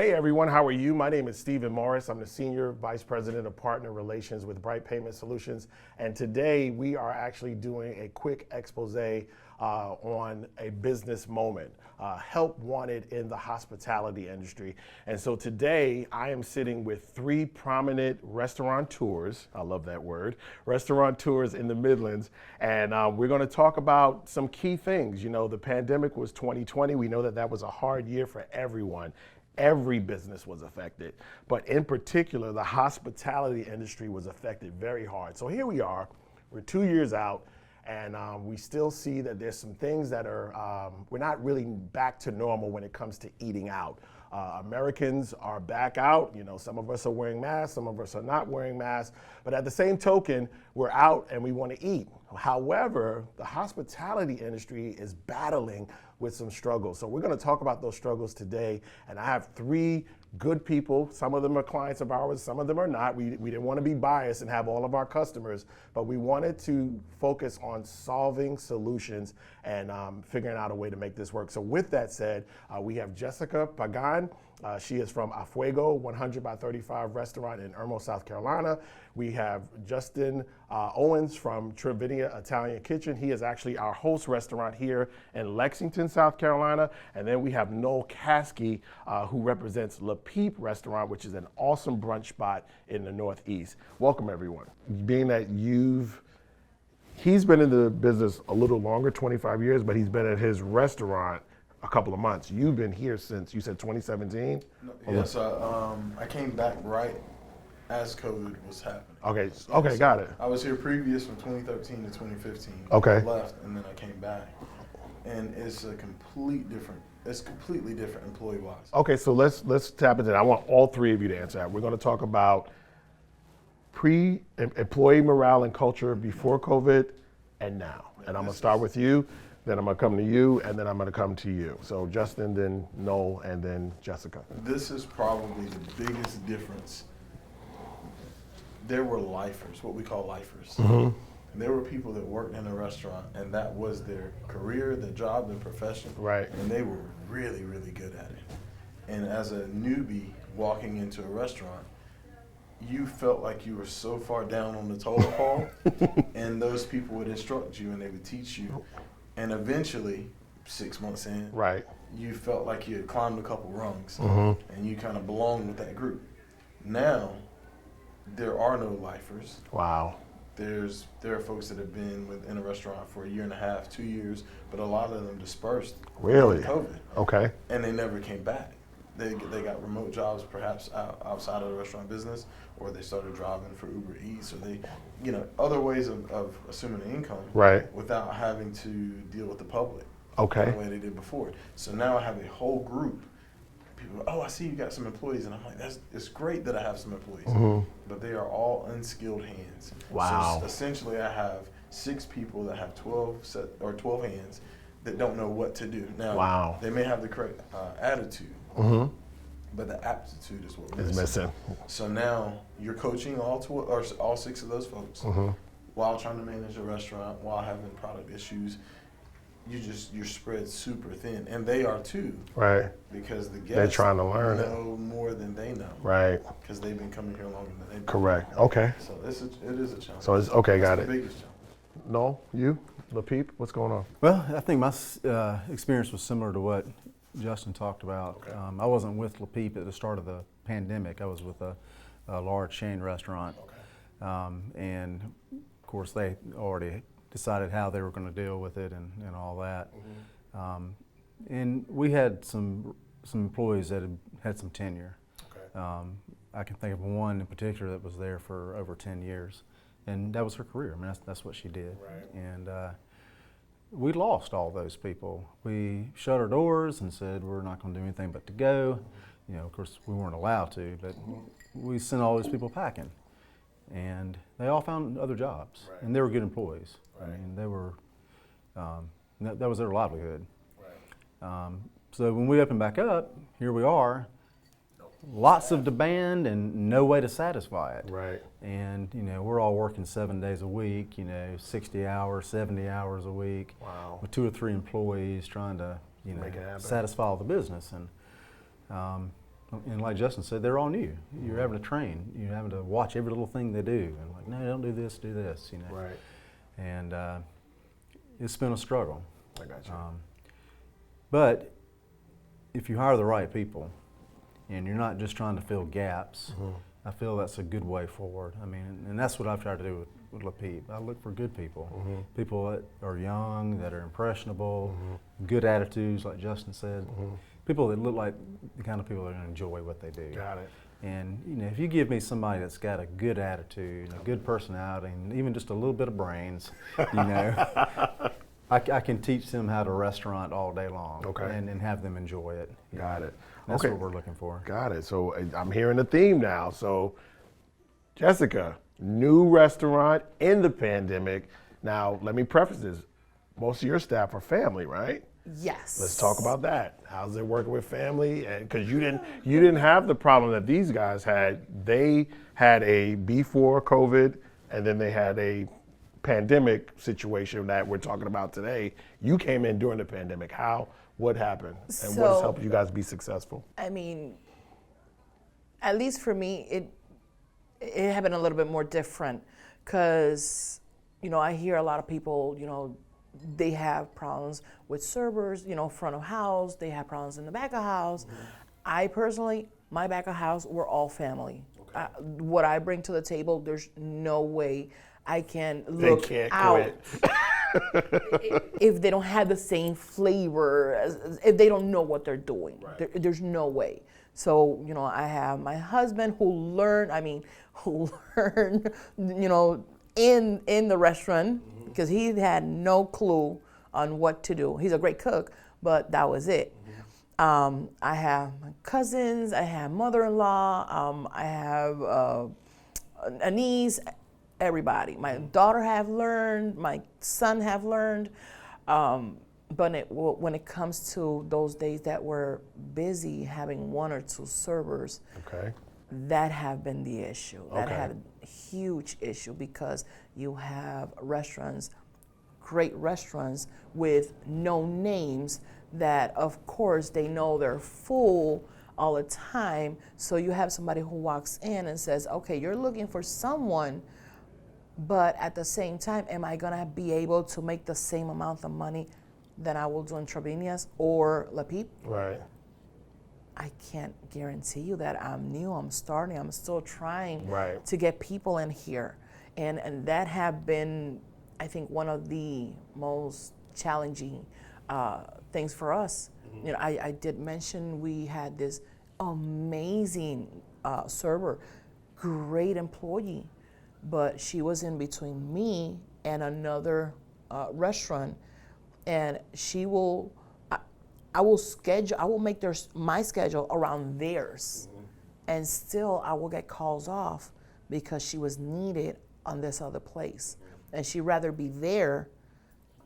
Hey everyone, how are you? My name is Stephen Morris. I'm the Senior Vice President of Partner Relations with Bryte Payment Solutions. And today we are actually doing a quick expose on a business moment, help wanted in the hospitality industry. And so today I am sitting with three prominent restaurateurs, I love that word, restaurateurs in the Midlands. And we're gonna talk about some key things. You know, the pandemic was 2020. We know that that was a hard year for everyone. Every business was affected, but in particular, the hospitality industry was affected very hard. So here we are, we're 2 years out, and we still see that there's some things that are, we're not really back to normal when it comes to eating out. Americans are back out, you know, some of us are wearing masks, some of us are not wearing masks, but at the same token, we're out and we want to eat. However, the hospitality industry is battling with some struggles. So we're going to talk about those struggles today. And I have three good people. Some of them are clients of ours, some of them are not. We didn't want to be biased and have all of our customers, but we wanted to focus on solving solutions and figuring out a way to make this work. So with that said, we have Jessica Pagan. She is from A Fuego 100 by 35 restaurant in Irmo, South Carolina. We have Justin Owens from Trevinia Italian Kitchen. He is actually our host restaurant here in Lexington, South Carolina. And then we have Noel Caskey, who represents Le Peep Restaurant, which is an awesome brunch spot in the Northeast. Welcome, everyone. Being that he's been in the business a little longer, 25 years, but he's been at his restaurant a couple of months. You've been here since, you said 2017? Yes, I came back right as COVID was happening. Okay, okay, got it. I was here previous from 2013 to 2015. Okay. I left and then I came back. And it's completely different employee-wise. Okay, so let's tap into that. I want all three of you to answer that. We're gonna talk about employee morale and culture before COVID and now. And I'm gonna start with you. Then I'm gonna come to you, and then I'm gonna come to you. So Justin, then Noel, and then Jessica. This is probably the biggest difference. There were lifers, what we call lifers. Mm-hmm. And there were people that worked in a restaurant, and that was their career, their job, their profession. Right. And they were really, really good at it. And as a newbie walking into a restaurant, you felt like you were so far down on the totem pole, and those people would instruct you and they would teach you. And eventually, 6 months in, right, you felt like you had climbed a couple rungs, mm-hmm, and you kind of belonged with that group. Now, there are no lifers. Wow. There are folks that have been within a restaurant for 1.5 years, 2 years, but a lot of them dispersed. Really? During COVID. Okay. And they never came back. They got remote jobs, perhaps outside of the restaurant business, or they started driving for Uber Eats, or they, other ways of assuming an income, right, without having to deal with the public. Okay. The way they did before. So now I have a whole group. People, I see you got some employees, and I'm like, it's great that I have some employees, mm-hmm, but they are all unskilled hands. Wow. So essentially, I have 6 people that have 12 hands that don't know what to do. Now, wow, they may have the correct attitude, mm-hmm, but the aptitude is what we're missing. So now you're coaching all 6 of those folks, mm-hmm, while trying to manage a restaurant, while having product issues. You're spread super thin, and they are too. Right. Because the guests they're trying to learn know more than they know. Right. Because they've been coming here longer than they've been. Correct. Okay. So it is a challenge. So it's okay. Got the it. Biggest challenge. No, you, Le Peep, what's going on? Well, I think my experience was similar to what Justin talked about. Okay. I wasn't with Le Peep at the start of the pandemic. I was with a large chain restaurant, Okay. and of course they already decided how they were going to deal with it and all that. Mm-hmm. And we had some employees that had some tenure. Okay. I can think of one in particular that was there for over 10 years, and that was her career. I mean, that's what she did. Right. And we lost all those people. We shut our doors and said we're not going to do anything but to go. Mm-hmm. Of course, we weren't allowed to, but mm-hmm, we sent all those people packing. And they all found other jobs, right, and they were good employees. Right. I mean, they were, that was their livelihood. Right. So when we opened back up, here we are, lots of demand and no way to satisfy it. Right. And we're all working 7 days a week, 60 hours, 70 hours a week. Wow. With 2 or 3 employees trying to, make it happen, satisfy all the business. And And like Justin said, they're all new. You're having to train. You're having to watch every little thing they do. And like, no, don't do this, do this, you know. Right. And it's been a struggle. I got you. But if you hire the right people and you're not just trying to fill gaps, I feel that's a good way forward. I mean, and that's what I've tried to do with LaPeep. I look for good people, people that are young, that are impressionable, good attitudes, like Justin said, people that look like the kind of people that are going to enjoy what they do. Got it. And you know, if you give me somebody that's got a good attitude, a good personality, and even just a little bit of brains, you know, I can teach them how to restaurant all day long, and have them enjoy it. Got it. That's what we're looking for. Got it. So I'm hearing the theme now. So Jessica, new restaurant in the pandemic. Now, let me preface this. Most of your staff are family, right? Yes. Let's talk about that. How's it working with family? And because you didn't have the problem that these guys had. They had a before COVID, and then they had a pandemic situation that we're talking about today. You came in during the pandemic. What happened? And what has helped you guys be successful? I mean, at least for me, it happened a little bit more different because, you know, I hear a lot of people, you know, they have problems with servers, you know, front of house, they have problems in the back of house. I personally, my back of house, we're all family. What I bring to the table, there's no way I can look out if they don't have the same flavor, if they don't know what they're doing. Right. There's no way. So, you know, I have my husband who learned, you know, in the restaurant, because he had no clue on what to do. He's a great cook, but that was it. I have my cousins, I have mother-in-law, I have a niece, everybody. My daughter have learned, my son have learned, but when it comes to those days that we're busy having one or two servers, that have been the issue. That had a huge issue because you have restaurants, great restaurants with no names that of course they know they're full all the time. So you have somebody who walks in and says, okay, you're looking for someone, but at the same time, am I gonna be able to make the same amount of money that I will do in Trevinias or LaPeep? Right. I can't guarantee you that. I'm new, I'm starting, I'm still trying Right. to get people in here. And that have been, I think, one of the most challenging things for us. You know, I did mention we had this amazing server, great employee, but she was in between me and another restaurant, and she will, I will make my schedule around theirs, and still I will get calls off because she was needed on this other place, and she'd rather be there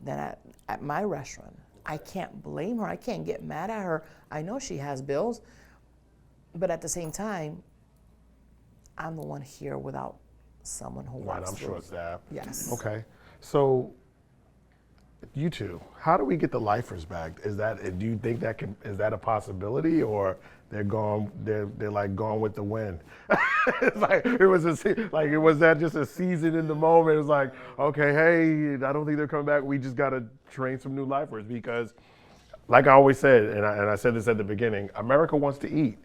than at my restaurant. I can't blame her. I can't get mad at her. I know she has bills, but at the same time, I'm the one here without someone who Right, wants I'm to. short staffed. Yes. Okay. So you two, how do we get the lifers back? Do you think is that a possibility, or they're gone, they're like gone with the wind? It's like was that just a season in the moment? It's like, okay, hey, I don't think they're coming back. We just gotta train some new lifers, because like I always said, and I said this at the beginning, America wants to eat,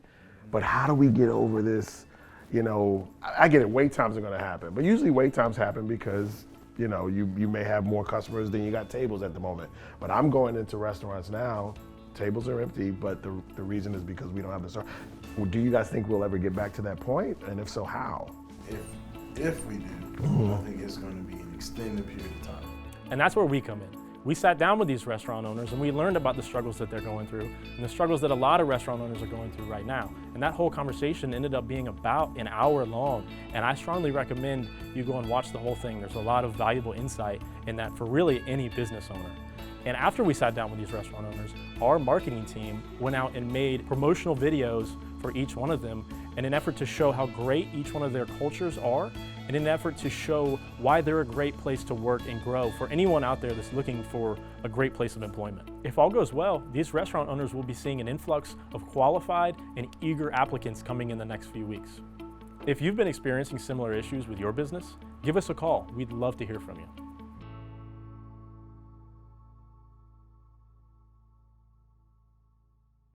but how do we get over this? You know, I get it, wait times are gonna happen, but usually wait times happen because, you know, you may have more customers than you got tables at the moment. But I'm going into restaurants now, tables are empty, but the reason is because we don't have the service. Do you guys think we'll ever get back to that point? And if so, how? If we do, I think it's going to be an extended period of time. And that's where we come in. We sat down with these restaurant owners and we learned about the struggles that they're going through and the struggles that a lot of restaurant owners are going through right now. And that whole conversation ended up being about an hour long. And I strongly recommend you go and watch the whole thing. There's a lot of valuable insight in that for really any business owner. And after we sat down with these restaurant owners, our marketing team went out and made promotional videos for each one of them in an effort to show how great each one of their cultures are, and in an effort to show why they're a great place to work and grow for anyone out there that's looking for a great place of employment. If all goes well, these restaurant owners will be seeing an influx of qualified and eager applicants coming in the next few weeks. If you've been experiencing similar issues with your business, give us a call. We'd love to hear from you.